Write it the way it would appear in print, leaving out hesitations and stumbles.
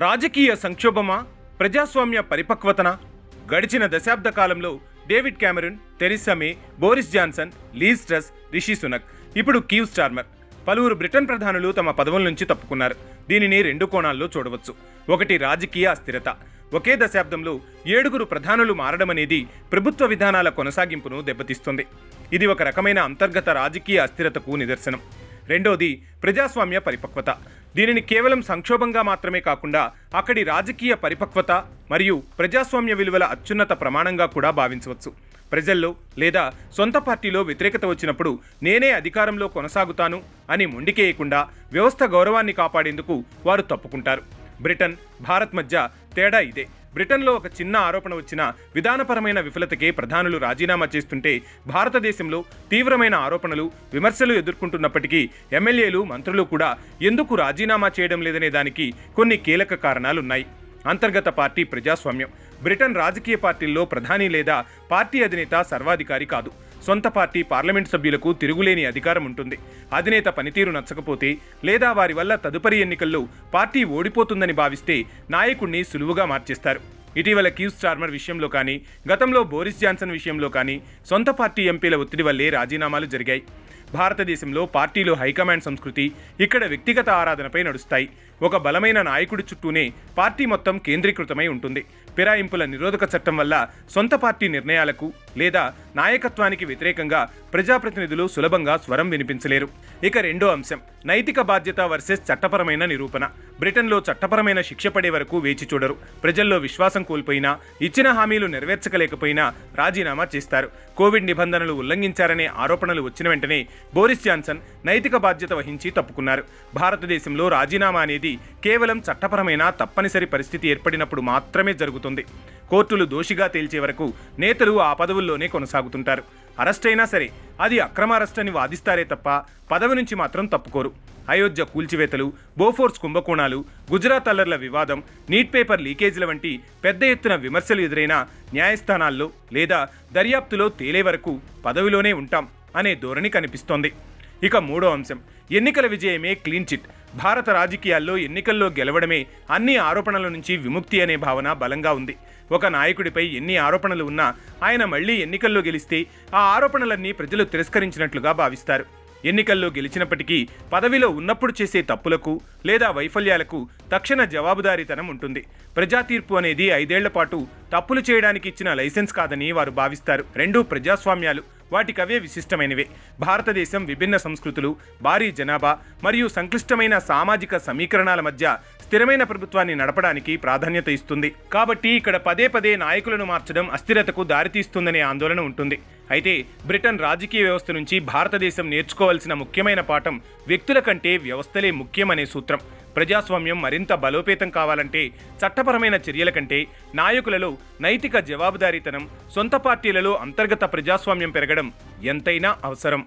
రాజకీయ సంక్షోభమా, ప్రజాస్వామ్య పరిపక్వతన? గడిచిన దశాబ్ద కాలంలో David Cameron, Theresa May, Boris Johnson, Liz Truss, Rishi Sunak, ఇప్పుడు కీవ్ స్టార్మర్, పలువురు బ్రిటన్ ప్రధానులు తమ పదవుల నుంచి తప్పుకున్నారు. దీనిని రెండు కోణాల్లో చూడవచ్చు. ఒకటి, రాజకీయ అస్థిరత. ఒకే దశాబ్దంలో 7 ప్రధానులు మారడమనేది ప్రభుత్వ విధానాల కొనసాగింపును దెబ్బతీస్తుంది. ఇది ఒక రకమైన అంతర్గత రాజకీయ అస్థిరతకు నిదర్శనం. రెండోది, ప్రజాస్వామ్య పరిపక్వత. దీనిని కేవలం సంక్షోభంగా మాత్రమే కాకుండా అక్కడి రాజకీయ పరిపక్వత మరియు ప్రజాస్వామ్య విలువల అత్యున్నత ప్రమాణంగా కూడా భావించవచ్చు. ప్రజల్లో లేదా సొంత పార్టీలో వ్యతిరేకత వచ్చినప్పుడు నేనే అధికారంలో కొనసాగుతాను అని మొండికేయకుండా వ్యవస్థ గౌరవాన్ని కాపాడేందుకు వారు తప్పుకుంటారు. బ్రిటన్, భారత్ మధ్య తేడా ఇదే. బ్రిటన్లో ఒక చిన్న ఆరోపణ వచ్చినా విధానపరమైన విఫలతకే ప్రధానులు రాజీనామా చేస్తుంటే, భారతదేశంలో తీవ్రమైన ఆరోపణలు, విమర్శలు ఎదుర్కొంటున్నప్పటికీ ఎమ్మెల్యేలు, మంత్రులు కూడా ఎందుకు రాజీనామా చేయడం లేదనే దానికి కొన్ని కీలక కారణాలున్నాయి. అంతర్గత పార్టీ ప్రజాస్వామ్యం. బ్రిటన్ రాజకీయ పార్టీల్లో ప్రధాని లేదా పార్టీ అధినేత సర్వాధికారి కాదు. సొంత పార్టీ పార్లమెంట్ సభ్యులకు తిరుగులేని అధికారం ఉంటుంది. అధినేత పనితీరు నచ్చకపోతే లేదా వారి వల్ల తదుపరి ఎన్నికల్లో పార్టీ ఓడిపోతుందని భావిస్తే నాయకుడిని సులువుగా మార్చేస్తారు. ఇటీవల కీవ్ స్టార్మర్ విషయంలో కానీ, గతంలో బోరిస్ జాన్సన్ విషయంలో కానీ సొంత పార్టీ ఎంపీల ఒత్తిడి వల్లే రాజీనామాలు జరిగాయి. భారతదేశంలో పార్టీలో హైకమాండ్ సంస్కృతి, ఇక్కడ వ్యక్తిగత ఆరాధనపై నడుస్తాయి. ఒక బలమైన నాయకుడి చుట్టూనే పార్టీ మొత్తం కేంద్రీకృతమై ఉంటుంది. ఫిరాయింపుల నిరోధక చట్టం వల్ల సొంత పార్టీ నిర్ణయాలకు లేదా నాయకత్వానికి వ్యతిరేకంగా ప్రజాప్రతినిధులు సులభంగా స్వరం వినిపించలేరు. ఇక రెండో అంశం, నైతిక బాధ్యత వర్సెస్ చట్టపరమైన నిరూపణ. బ్రిటన్లో చట్టపరమైన శిక్ష పడే వరకు వేచి చూడరు. ప్రజల్లో విశ్వాసం కోల్పోయినా, ఇచ్చిన హామీలు నెరవేర్చకలేకపోయినా రాజీనామా చేస్తారు. కోవిడ్ నిబంధనలు ఉల్లంఘించారనే ఆరోపణలు వచ్చిన వెంటనే బోరిస్ జాన్సన్ నైతిక బాధ్యత వహించి తప్పుకున్నారు. భారతదేశంలో రాజీనామా అనేది కేవలం చట్టపరమైన తప్పనిసరి పరిస్థితి ఏర్పడినప్పుడు మాత్రమే జరుగుతుంది. కోర్టులు దోషిగా తేల్చే వరకు నేతలు ఆ పదవుల్లోనే కొనసాగుతుంటారు. అరెస్ట్ అయినా సరే అది అక్రమ అరెస్ట్ అని వాదిస్తారే తప్ప పదవి నుంచి మాత్రం తప్పుకోరు. అయోధ్య కూల్చివేతలు, బోఫోర్స్ కుంభకోణాలు, గుజరాత్ అల్లర్ల వివాదం, నీట్ పేపర్ లీకేజీల వంటి పెద్ద ఎత్తున విమర్శలు ఎదురైనా న్యాయస్థానాల్లో లేదా దర్యాప్తులో తేలే వరకు పదవిలోనే ఉంటాం అనే ధోరణి కనిపిస్తోంది. ఇక మూడో అంశం, ఎన్నికల విజయమే క్లీన్ చిట్. భారత రాజకీయాల్లో ఎన్నికల్లో గెలవడమే అన్ని ఆరోపణల నుంచి విముక్తి అనే భావన బలంగా ఉంది. ఒక నాయకుడిపై ఎన్ని ఆరోపణలు ఉన్నా ఆయన మళ్లీ ఎన్నికల్లో గెలిస్తే ఆ ఆరోపణలన్నీ ప్రజలు తిరస్కరించినట్లుగా భావిస్తారు. ఎన్నికల్లో గెలిచినప్పటికీ పదవిలో ఉన్నప్పుడు చేసే తప్పులకు లేదా వైఫల్యాలకు తక్షణ జవాబుదారీతనం ఉంటుంది. ప్రజా తీర్పు అనేది 5 ఏళ్ల పాటు తప్పులు చేయడానికి ఇచ్చిన లైసెన్స్ కాదని వారు భావిస్తారు. రెండూ ప్రజాస్వామ్యాలు, వాటికవే విశిష్టమైనవే. భారతదేశం విభిన్న సంస్కృతులు, భారీ జనాభా మరియు సంక్లిష్టమైన సామాజిక సమీకరణాల మధ్య స్థిరమైన ప్రభుత్వాన్ని నడపడానికి ప్రాధాన్యత ఇస్తుంది. కాబట్టి ఇక్కడ పదే పదే నాయకులను మార్చడం అస్థిరతకు దారితీస్తుందనే ఆందోళన ఉంటుంది. అయితే బ్రిటన్ రాజకీయ వ్యవస్థ నుంచి భారతదేశం నేర్చుకోవాల్సిన ముఖ్యమైన పాఠం వ్యక్తుల కంటే వ్యవస్థలే ముఖ్యమనే సూత్రం. ప్రజాస్వామ్యం మరింత బలోపేతం కావాలంటే చట్టపరమైన చర్యల కంటే నాయకులలో నైతిక జవాబుదారీతనం, సొంత పార్టీలలో అంతర్గత ప్రజాస్వామ్యం పెరగడం ఎంతైనా అవసరం.